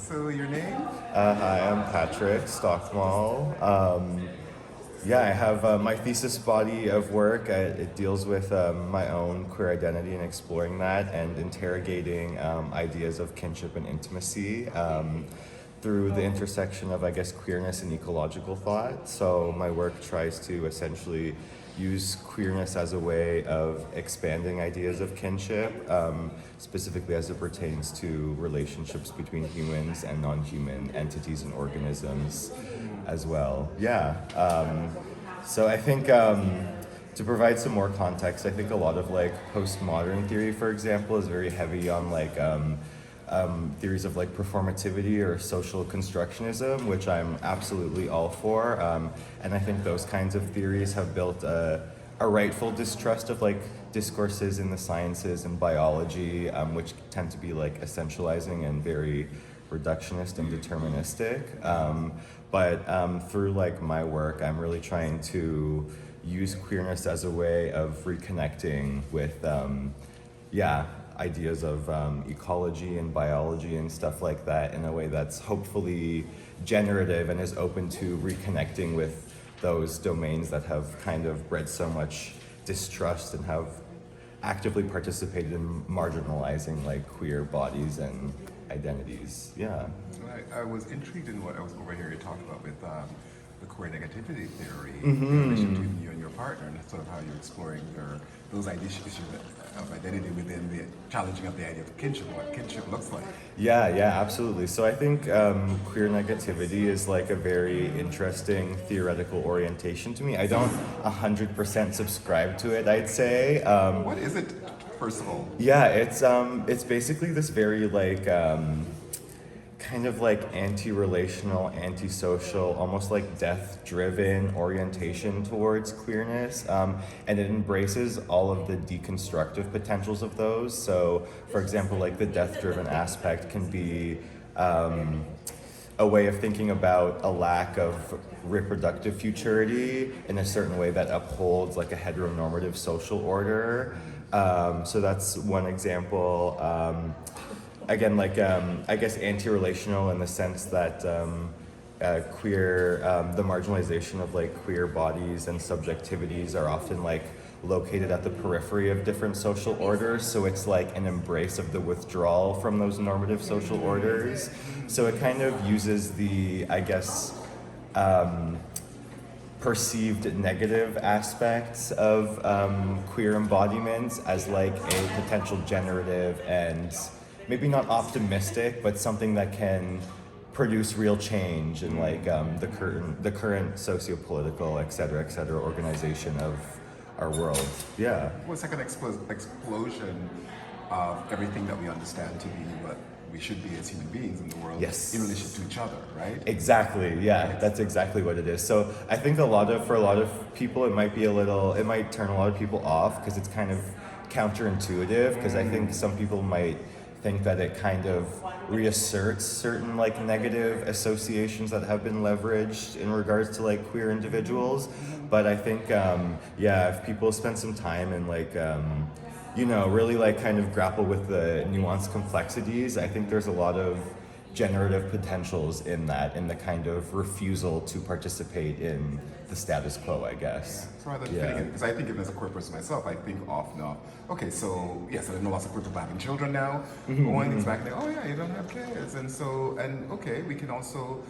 So your name? Hi, I'm Patrick Stochmal. I have my thesis body of work. It deals with my own queer identity and exploring that and interrogating ideas of kinship and intimacy through the intersection of, I guess, queerness and ecological thought. So my work tries to essentially use queerness as a way of expanding ideas of kinship, specifically as it pertains to relationships between humans and non-human entities and organisms as well. So I think to provide some more context, I think a lot of like postmodern theory, for example, is very heavy on like theories of like performativity or social constructionism, which I'm absolutely all for. And I think those kinds of theories have built a rightful distrust of like discourses in the sciences and biology, which tend to be like essentializing and very reductionist and deterministic. But through like my work, I'm really trying to use queerness as a way of reconnecting with ideas of ecology and biology and stuff like that in a way that's hopefully generative and is open to reconnecting with those domains that have kind of bred so much distrust and have actively participated in marginalizing like queer bodies and identities. Yeah. I was intrigued in what I was over here you talked about with the queer negativity theory in relation to you and your partner, and sort of how you're exploring those issues of identity within the challenging of the idea of kinship, what kinship looks like. Yeah, absolutely. So I think queer negativity is like a very interesting theoretical orientation to me. I don't 100% subscribe to it, I'd say. What is it, first of all? Yeah, it's basically this very like kind of like anti-relational, antisocial, almost like death-driven orientation towards queerness, and it embraces all of the deconstructive potentials of those. So, for example, like the death-driven aspect can be a way of thinking about a lack of reproductive futurity in a certain way that upholds like a heteronormative social order. So that's one example. Again, like I guess anti-relational in the sense that queer, the marginalization of like queer bodies and subjectivities are often like located at the periphery of different social orders. So it's like an embrace of the withdrawal from those normative social orders. So it kind of uses the, I guess, perceived negative aspects of queer embodiments as like a potential generative and maybe not optimistic, but something that can produce real change in like the current socio-political, et cetera, organization of our world. Yeah. Well, it's like an explosion of everything that we understand to be what we should be as human beings in the world, Yes. in relation to each other, right? Exactly. Yeah, that's exactly what it is. So I think for a lot of people, it might turn a lot of people off because it's kind of counterintuitive. Because I think some people might think that it kind of reasserts certain like negative associations that have been leveraged in regards to like queer individuals. But I think if people spend some time and like really like kind of grapple with the nuanced complexities, I think there's a lot of generative potentials in the kind of refusal to participate in the status quo, I guess. It's rather fitting, because I think even as a queer person myself, I think often of, okay, so yes, I know lots of queer people having children now, but one thing's back there, oh yeah, you don't have kids, and okay, we can also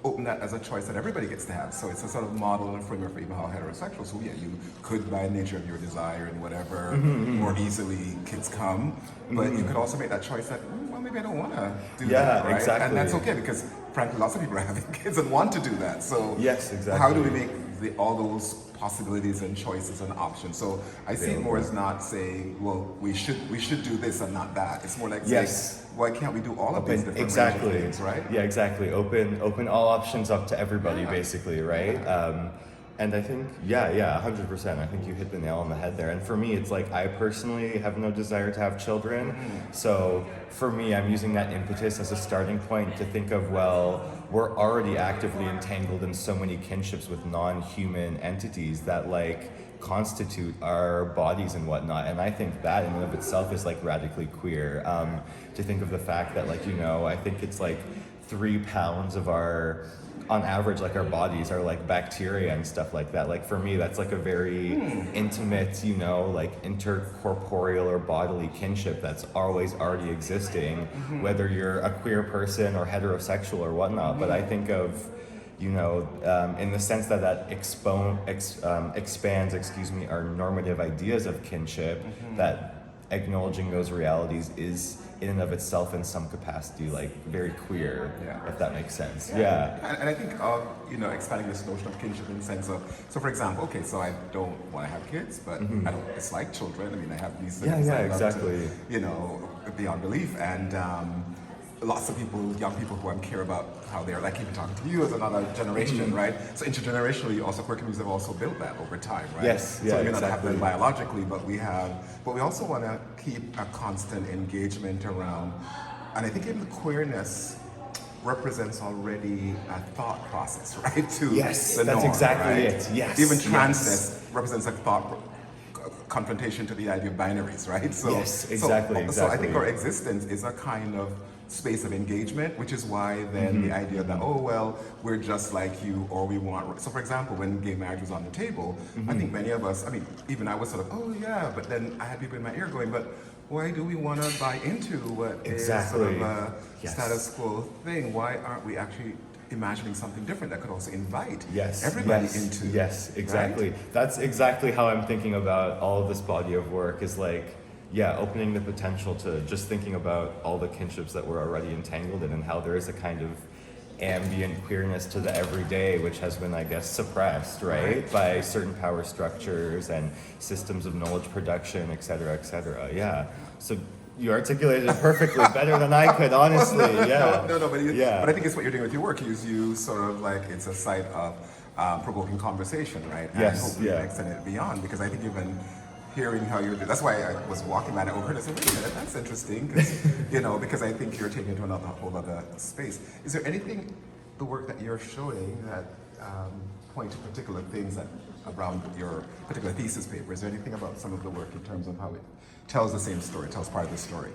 open that as a choice that everybody gets to have. So it's a sort of model and framework for even how heterosexual. So yeah, you could, by nature of your desire and whatever, more easily kids come. But you could also make that choice that, well, maybe I don't want to do that, right? Exactly. And that's okay because, frankly, lots of people are having kids and want to do that. So yes, exactly. How do we make all those possibilities and choices and options? So I see it more as not saying, well, we should do this and not that. It's more like saying, why can't we do all of these different range of things, right? Yeah, exactly. Open all options up to everybody, basically, right? And I think, 100%. I think you hit the nail on the head there. And for me, it's like I personally have no desire to have children. So for me, I'm using that impetus as a starting point to think of, well, we're already actively entangled in so many kinships with non-human entities that like constitute our bodies and whatnot. And I think that in and of itself is like radically queer. To think of the fact that like, I think it's like 3 pounds of our, on average, like our bodies are like bacteria and stuff like that. Like for me, that's like a very intimate, you know, like intercorporeal or bodily kinship that's always already existing, whether you're a queer person or heterosexual or whatnot. But I think of, you know, in the sense that expands, our normative ideas of kinship, that acknowledging those realities is in and of itself in some capacity like very queer, if that makes sense. And I think you know, expanding this notion of kinship in the sense of, so for example, okay, so I don't want to have kids, but I don't dislike children. I mean, I have these things I love to, you know, beyond belief. And lots of people, young people who care about how they're, like even talking to you as another generation, right? So intergenerationally, also queer communities have also built that over time, right? Yes, so we may not have them biologically, but we also want to keep a constant engagement around, and I think even the queerness represents already a thought process, right? To yes, the that's norm, exactly right? it. Yes, even transness represents a thought confrontation to the idea of binaries, right? So, yes, exactly. So I think our existence is a kind of space of engagement, which is why then the idea that, oh, well, we're just like you, or we want, so for example, when gay marriage was on the table, I think many of us, I mean, even I was sort of, oh yeah, but then I had people in my ear going, but why do we want to buy into what is sort of a status quo thing? Why aren't we actually imagining something different that could also invite everybody into? Yes, exactly. Right? That's exactly how I'm thinking about all of this body of work, is like, opening the potential to just thinking about all the kinships that we're already entangled in, and how there is a kind of ambient queerness to the everyday, which has been, I guess, suppressed, right? By certain power structures and systems of knowledge production, et cetera, et cetera. Yeah. So you articulated it perfectly, better than I could, honestly. But I think it's what you're doing with your work. You sort of like, it's a site of provoking conversation, right? And hopefully extend it beyond, because I think even hearing how you're doing, that's why I was walking by and I overheard, I said, wait a minute, that's interesting, because, you know, because I think you're taking it to another whole other space. Is there anything, the work that you're showing, that point to particular things that around your particular thesis paper? Is there anything about some of the work in terms of how it tells the same story, tells part of the story?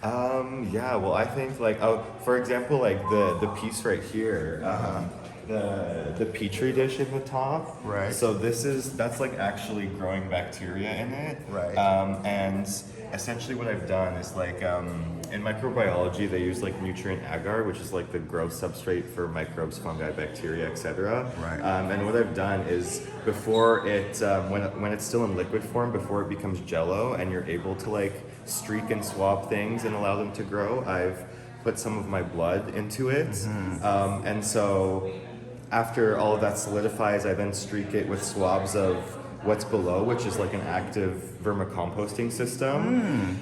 Well, I think like, for example, like the piece right here, the petri dish in the top. Right. So that's like actually growing bacteria in it. Right. And essentially what I've done is like, in microbiology, they use like nutrient agar, which is like the growth substrate for microbes, fungi, bacteria, etc. Right. And what I've done is, before it, when it's still in liquid form, before it becomes jello and you're able to like streak and swab things and allow them to grow, I've put some of my blood into it. And so after all of that solidifies, I then streak it with swabs of what's below, which is like an active vermicomposting system.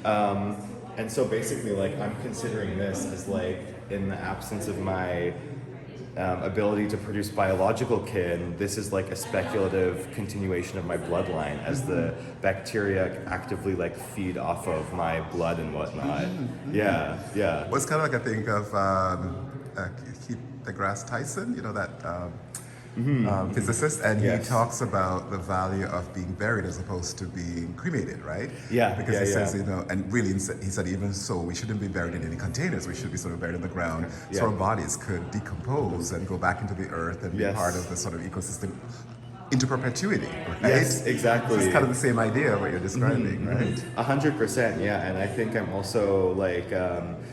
And so basically, like, I'm considering this as like, in the absence of my ability to produce biological kin, this is like a speculative continuation of my bloodline, as the bacteria actively like feed off of my blood and whatnot. Yeah. Well, it's kind of like I think of Keith deGrasse Tyson, you know, that physicist, and he talks about the value of being buried as opposed to being cremated, right? Because he says, you know, and really he said, even so, we shouldn't be buried in any containers. We should be sort of buried in the ground, so our bodies could decompose and go back into the earth and be part of the sort of ecosystem into perpetuity, right? Yes, exactly. It's kind of the same idea of what you're describing, right? 100%, yeah. And I think I'm also like,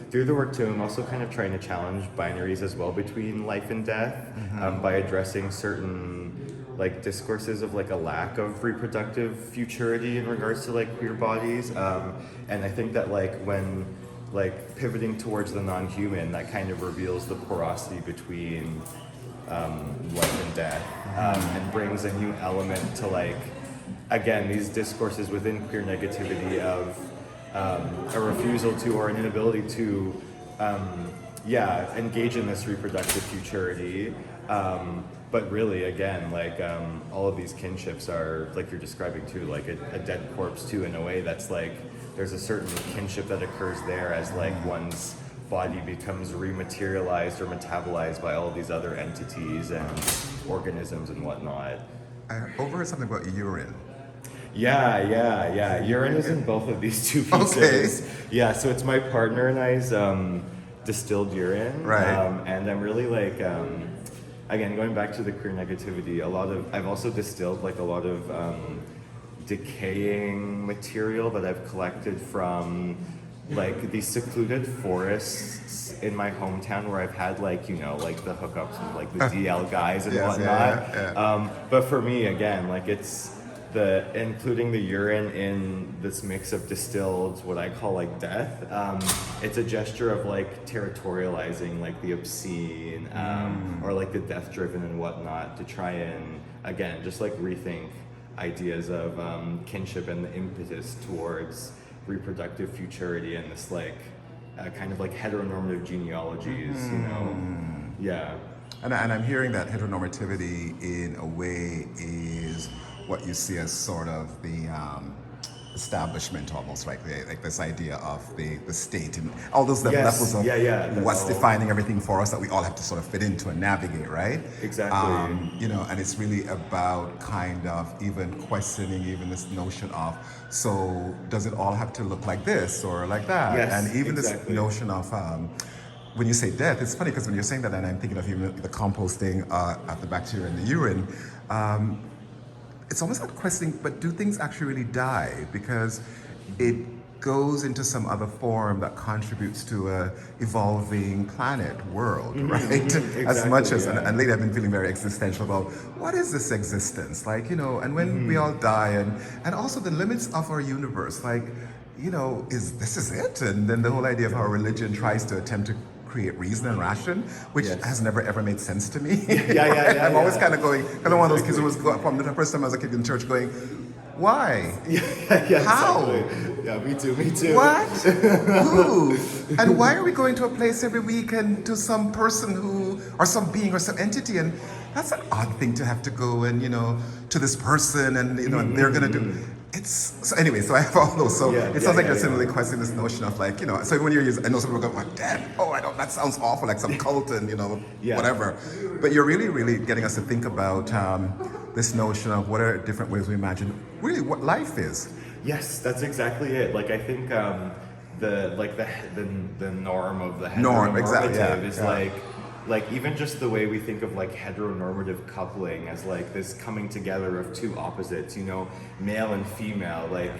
through the work too, I'm also kind of trying to challenge binaries as well between life and death, by addressing certain like discourses of like a lack of reproductive futurity in regards to like queer bodies. And I think that like when like pivoting towards the non-human, that kind of reveals the porosity between life and death, and brings a new element to like, again, these discourses within queer negativity of a refusal to, or an inability to engage in this reproductive futurity, but really again, like, all of these kinships are, like you're describing too, like a dead corpse too, in a way that's like, there's a certain kinship that occurs there as like one's body becomes rematerialized or metabolized by all these other entities and organisms and whatnot. I overheard something about urine. Yeah. Urine is in both of these two pieces. Yeah, so it's my partner and I's distilled urine. Right. And I'm really like, again, going back to the queer negativity, I've also distilled like a lot of decaying material that I've collected from like these secluded forests in my hometown where I've had like, you know, like the hookups with like the DL guys and Yes, whatnot. yeah. But for me, again, like it's including the urine in this mix of distilled, what I call like death. It's a gesture of like territorializing like the obscene or like the death driven and whatnot to try and, again, just like rethink ideas of kinship and the impetus towards reproductive futurity and this like kind of like heteronormative genealogies, you know? Yeah. And I'm hearing that heteronormativity in a way is what you see as sort of the establishment almost, like this idea of the state and all those levels of what's defining everything for us that we all have to sort of fit into and navigate, right? Exactly. You know, and it's really about kind of even questioning even this notion of, so does it all have to look like this or like that? Yes, and even exactly. this notion of when you say death, it's funny because when you're saying that, and I'm thinking of even the composting of the bacteria in the urine, it's almost like questioning, but do things actually really die? Because it goes into some other form that contributes to a evolving planet, world, right? Exactly, as much as, and lately I've been feeling very existential about what is this existence? Like, you know, and when we all die and also the limits of our universe, like, you know, this is it? And then the whole idea of how religion tries to attempt to create reason and ration, which has never ever made sense to me. I'm always kind of going, kind of one of those kids who was from the first time I was a kid in church going, why? How? Exactly. Yeah, me too. What? Who? And why are we going to a place every week and to some person who, or some being or some entity? And that's an odd thing to have to go and, you know, to this person and, you know, and they're going to do. So anyway, so I have all those. So it sounds like you're similarly questioning this notion of like, you know, so when you're using, I know some people go, like, damn, that sounds awful, like some cult and, you know, whatever. But you're really, really getting us to think about this notion of what are different ways we imagine really what life is. Yes, that's exactly it. Like I think the norm of the heteronormative is like even just the way we think of like heteronormative coupling as like this coming together of two opposites, you know, male and female, like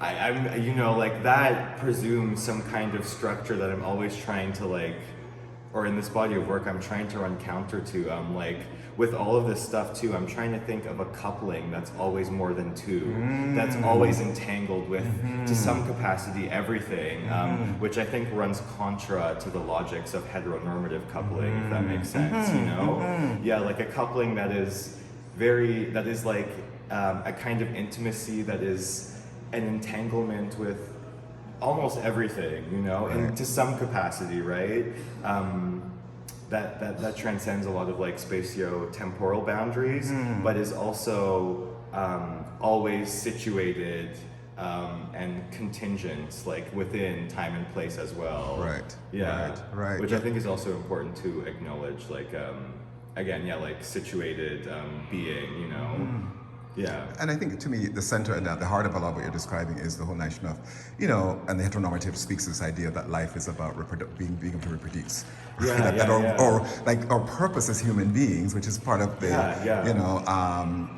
I'm you know, like that presumes some kind of structure that I'm always trying to like, or in this body of work I'm trying to run counter to. Like with all of this stuff too, I'm trying to think of a coupling that's always more than two, that's always entangled with, to some capacity, everything, which I think runs contra to the logics of heteronormative coupling, if that makes sense, you know? Yeah, like a coupling that is like a kind of intimacy that is an entanglement with almost everything, you know, and to some capacity, right? That transcends a lot of like spatio-temporal boundaries, but is also always situated and contingent, like within time and place as well. Right. Yeah. Right. Which I think is also important to acknowledge, like again, like situated being, you know. Yeah. And I think to me, the center and the heart of a lot of what you're describing is the whole notion of, you know, and the heteronormative speaks to this idea that life is about being able to reproduce. Or like our purpose as human beings, which is part of the, you know,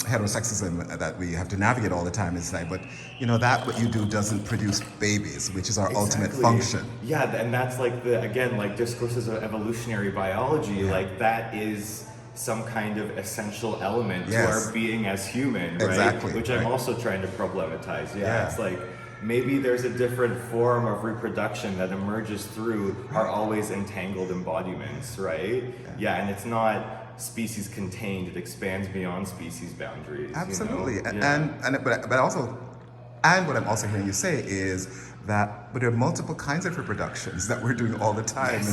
heterosexism that we have to navigate all the time. Is like, but, you know, that what you do doesn't produce babies, which is our ultimate function. Yeah, and that's like again, like discourses of evolutionary biology, like that is some kind of essential element to our being as human, right? Exactly. Which I'm also trying to problematize. It's like maybe there's a different form of reproduction that emerges through our always entangled embodiments, right? And it's not species contained, it expands beyond species boundaries. Absolutely. You know? But also, and what I'm also hearing you say is that, but there are multiple kinds of reproductions that we're doing all the time. And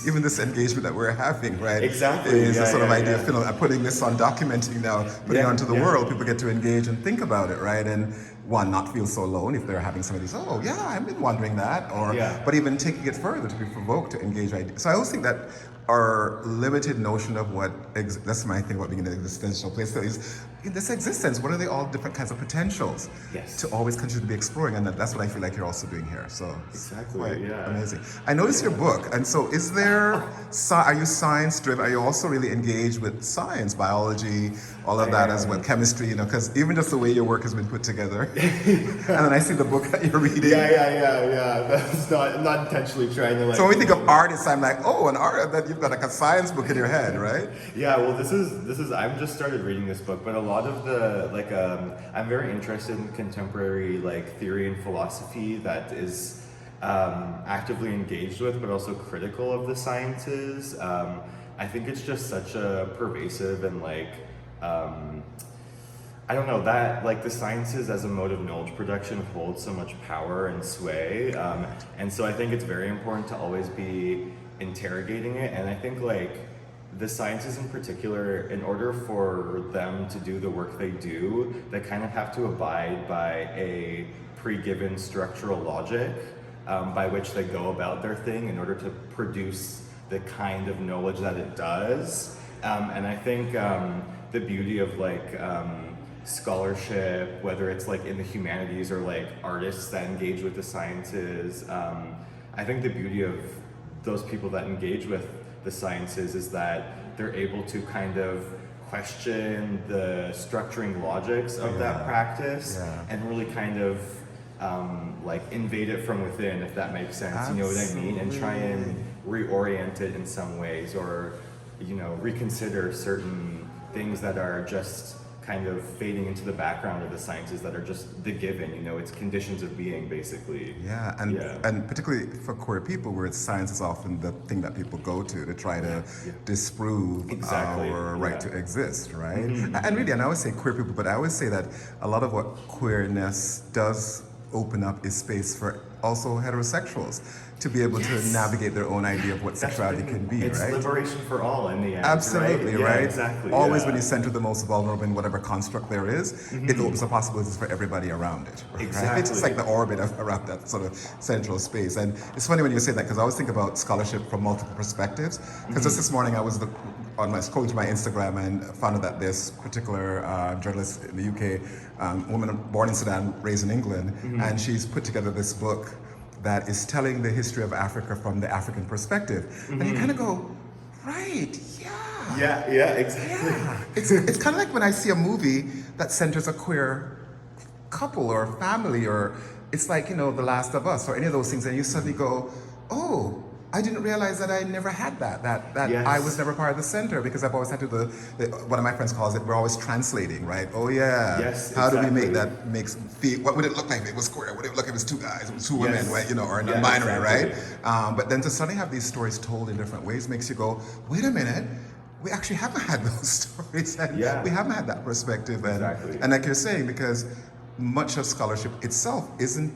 even this engagement that we're having, right? Exactly. Is a sort of idea of, you know, putting this on, documenting now, putting it onto the world. People get to engage and think about it, right? And one, not feel so alone if they're having some of these, I've been wondering that. Or, but even taking it further to be provoked to engage ideas. So I always think that our limited notion of that's my thing about being in an existential place. So is in this existence, what are they all different kinds of potentials to always continue to be exploring? And that's what I feel like you're also doing sitting here. So it's Exactly, quite yeah. amazing. I noticed your book, and so is there? Are you science driven? Are you also really engaged with science, biology, all of that as well, chemistry? You know, because even just the way your work has been put together, and then I see the book that you're reading. Yeah. That's not intentionally trying to like. So when we think of artists, I'm like, oh, an art that you've got like a science book in your head, right? Yeah, well, this is. I've just started reading this book, but a lot of the I'm very interested in contemporary like theory and philosophy that is actively engaged with, but also critical of the sciences. I think it's just such a pervasive and like. I don't know that like the sciences as a mode of knowledge production holds so much power and sway, and so I think it's very important to always be interrogating it. And I think like the sciences in particular, in order for them to do the work they do, they kind of have to abide by a pre-given structural logic by which they go about their thing in order to produce the kind of knowledge that it does. And I think the beauty of like scholarship, whether it's like in the humanities or like artists that engage with the sciences, I think the beauty of those people that engage with the sciences is that they're able to kind of question the structuring logics of that practice and really kind of like invade it from within, if that makes sense. Absolutely. You know what I mean? And try and reorient it in some ways, or you know, reconsider certain things that are just kind of fading into the background of the sciences that are just the given, you know, it's conditions of being basically. Yeah, and particularly for queer people, where science is often the thing that people go to try to disprove our right to exist, right? And really, and I always say queer people, but I always say that a lot of what queerness does open up is space for also heterosexuals to be able to navigate their own idea of what sexuality can be, it's right? It's liberation for all in the end. Absolutely, right? right? Yeah, exactly. Always when you center the most vulnerable in whatever construct there is, it opens up possibilities for everybody around it. Right? Exactly. It's just like the orbit around that sort of central space. And it's funny when you say that, because I always think about scholarship from multiple perspectives. Because just this morning I was scrolling through my Instagram and found out that this particular journalist in the UK, woman born in Sudan, raised in England, and she's put together this book that is telling the history of Africa from the African perspective. And you kind of go, right, yeah, exactly. Yeah. It's kind of like when I see a movie that centers a queer couple or family, or it's like, you know, The Last of Us or any of those things, and you suddenly go, oh, I didn't realize that I never had that I was never part of the center, because I've always had to one of my friends calls it, we're always translating, right? Oh yeah. Yes, how do we make that what would it look like if it was queer? What would it look like if it was two guys, or two women, right? You know, or non-binary, right? But then to suddenly have these stories told in different ways makes you go, wait a minute, we actually haven't had those stories, and we haven't had that perspective. And like you're saying, because much of scholarship itself isn't,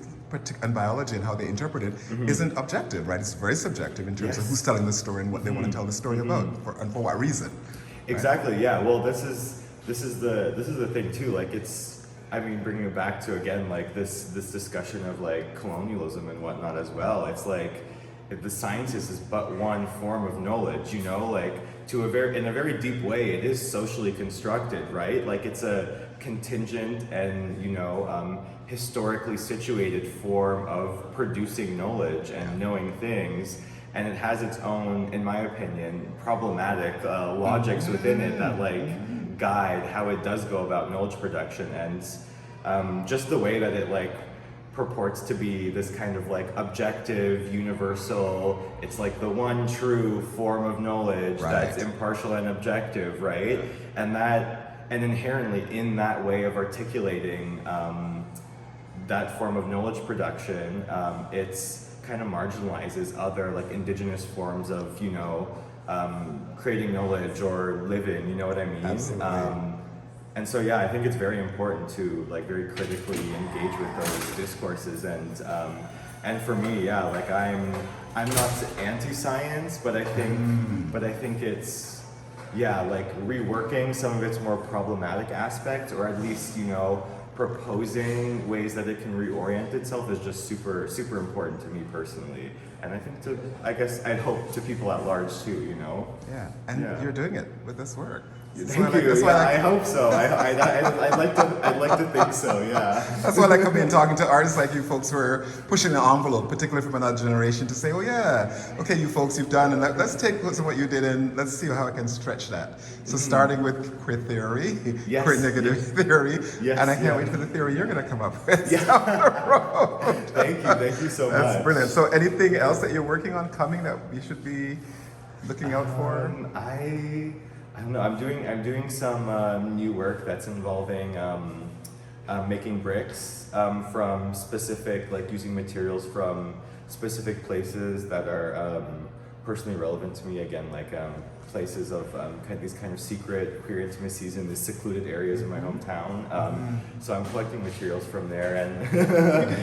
and biology and how they interpret it isn't objective, right? It's very subjective in terms of who's telling the story and what they want to tell the story about, and for what reason. Exactly. Right? Yeah. Well, this is the thing too. Like bringing it back to again like this discussion of like colonialism and whatnot as well. It's like if the sciences is but one form of knowledge, you know, like in a very deep way, it is socially constructed, right? Like it's a contingent and historically situated form of producing knowledge and knowing things, and it has its own, in my opinion, problematic logics within it that like guide how it does go about knowledge production, and just the way that it like purports to be this kind of like objective, universal, it's like the one true form of knowledge that's impartial and objective, right? And inherently in that way of articulating that form of knowledge production, it's kind of marginalizes other like indigenous forms of, creating knowledge or living, you know what I mean? Absolutely. And so, yeah, I think it's very important to like very critically engage with those discourses, and for me, yeah, like I'm not anti-science, but I think it's, yeah, like reworking some of its more problematic aspects, or at least proposing ways that it can reorient itself is just super super important to me personally. and I think I guess I'd hope to people at large too, you know. Yeah, and you're doing it with this work. Thank you. I hope so. I'd like to think so. Yeah. That's why I like coming and talking to artists like you folks who are pushing the envelope, particularly from another generation, to say, oh yeah, okay, you folks, you've done, and let's take some of what you did and let's see how I can stretch that. So starting with queer theory, queer negative theory, and I can't wait for the theory you're going to come up with down the road. Thank you so much. That's brilliant. So anything else that you're working on coming that we should be looking out for? I don't know. I'm doing some new work that's involving making bricks from specific, like using materials from specific places that are personally relevant to me. Again, like places of these kind of secret queer intimacies in these secluded areas in my hometown. So I'm collecting materials from there, and you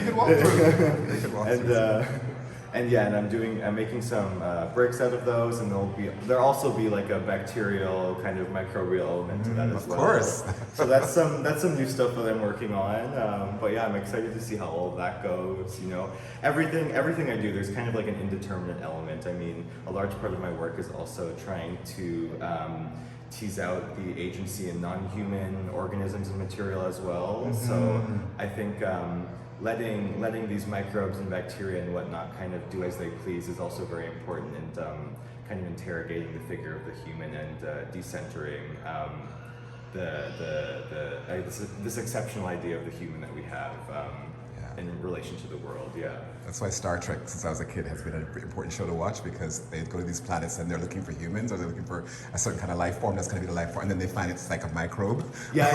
can walk through. You can walk through. And I'm making some bricks out of those, and there'll also be like a bacterial kind of microbial element to that as well. Of course. So that's some new stuff that I'm working on. But yeah, I'm excited to see how all of that goes. You know, everything I do, there's kind of like an indeterminate element. I mean, a large part of my work is also trying to tease out the agency in non-human organisms and material as well. So I think letting these microbes and bacteria and whatnot kind of do as they please is also very important, and kind of interrogating the figure of the human and decentering this exceptional idea of the human that we have in relation to the world. Yeah. That's why Star Trek, since I was a kid, has been an important show to watch, because they go to these planets and they're looking for humans, or they're looking for a certain kind of life form that's going to be the life form, and then they find it's like a microbe. Yeah,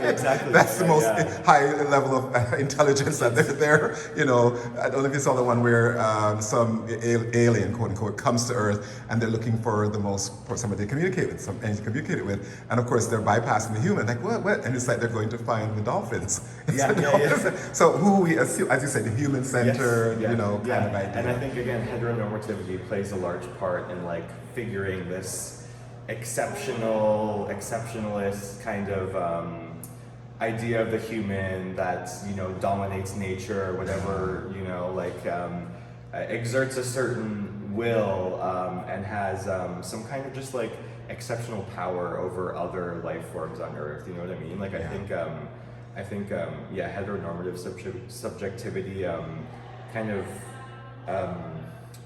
exactly. That's the most high level of intelligence that they're there. You know, I don't know if you saw the one where some alien, quote unquote, comes to Earth and they're looking for somebody to communicate with, and of course they're bypassing the human. Like what? And it's like they're going to find the dolphins. So who we assume, as you said, the human center. Kind of idea. And I think again, heteronormativity plays a large part in like figuring this exceptionalist kind of idea of the human that dominates nature or whatever, exerts a certain will and has some kind of just like exceptional power over other life forms on Earth. You know what I mean? Like I think heteronormative subjectivity kind of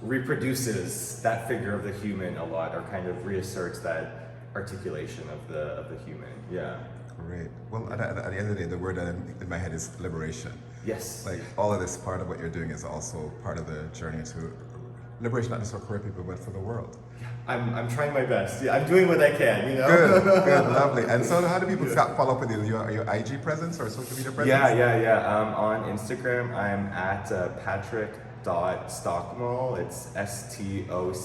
reproduces that figure of the human a lot, or kind of reasserts that articulation of the human. Yeah. Great. Well, at the end of the day, the word that in my head is liberation. Yes. Like all of this part of what you're doing is also part of the journey to liberation, not just for queer people, but for the world. I'm trying my best. Yeah, I'm doing what I can, Good, lovely. And so how do people follow up with you? Your IG presence or social media presence? Yeah. On Instagram, I'm at patrick.stochmal. It's STOCHMAL.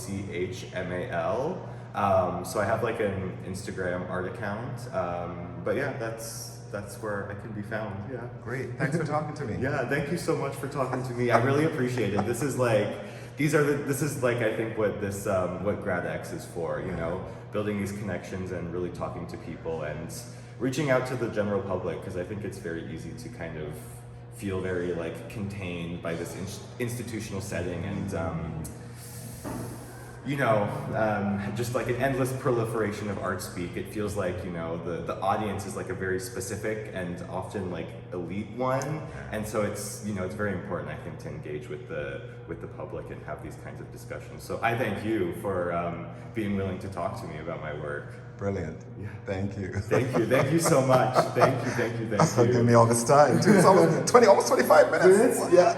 So I have like an Instagram art account. But yeah, that's where I can be found. Yeah. Great. Thanks for talking to me. Yeah, thank you so much for talking to me. I really appreciate it. This is like I think what this what Gradex is for, building these connections and really talking to people and reaching out to the general public, because I think it's very easy to kind of feel very like contained by this institutional setting and just like an endless proliferation of art speak. It feels like, the audience is like a very specific and often like elite one. And so it's, it's very important, I think, to engage with the public and have these kinds of discussions. So I thank you for being willing to talk to me about my work. Brilliant. Yeah. Thank you. Thank you so much. Thank you. Give me all this time too. It's almost 25 minutes. Yeah.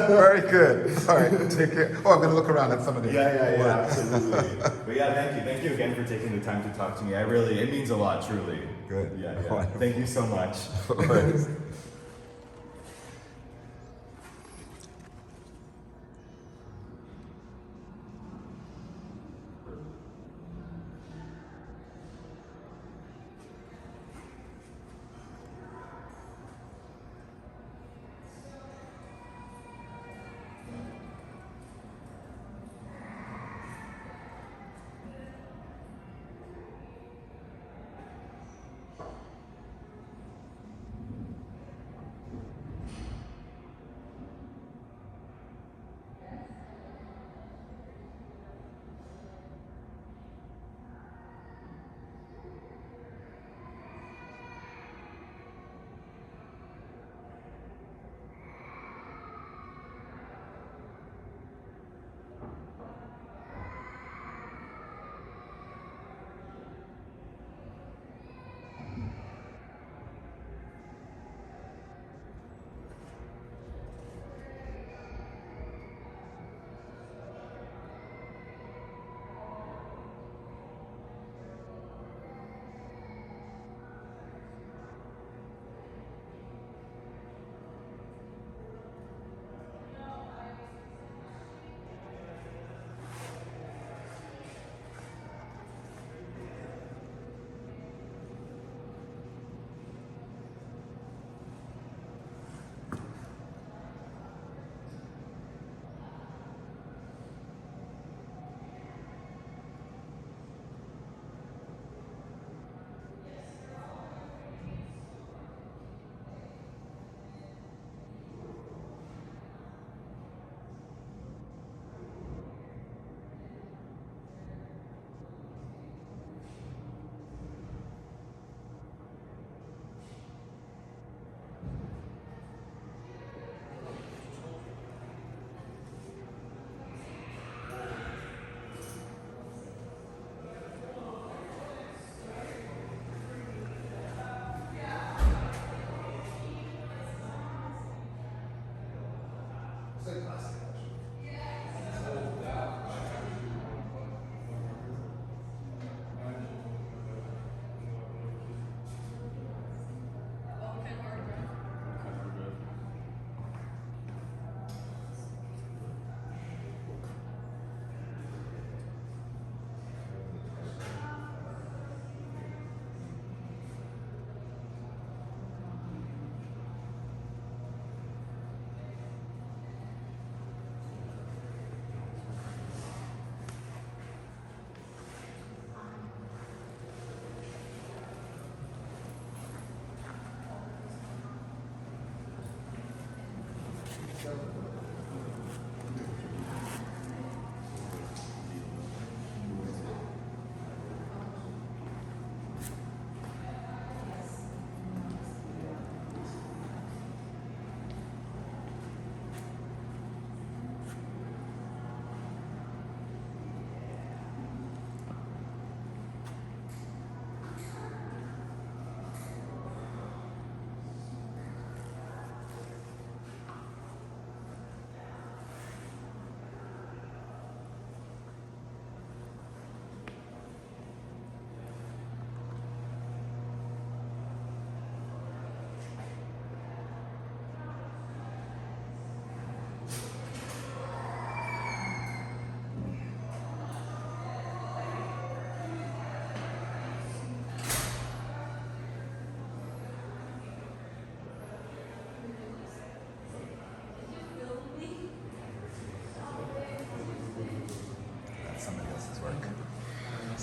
Very good. All right, take care. Oh, I'm gonna look around at some of the Yeah, absolutely. But yeah, thank you again for taking the time to talk to me. It means a lot, truly. Good. Yeah. Thank you so much.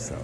So.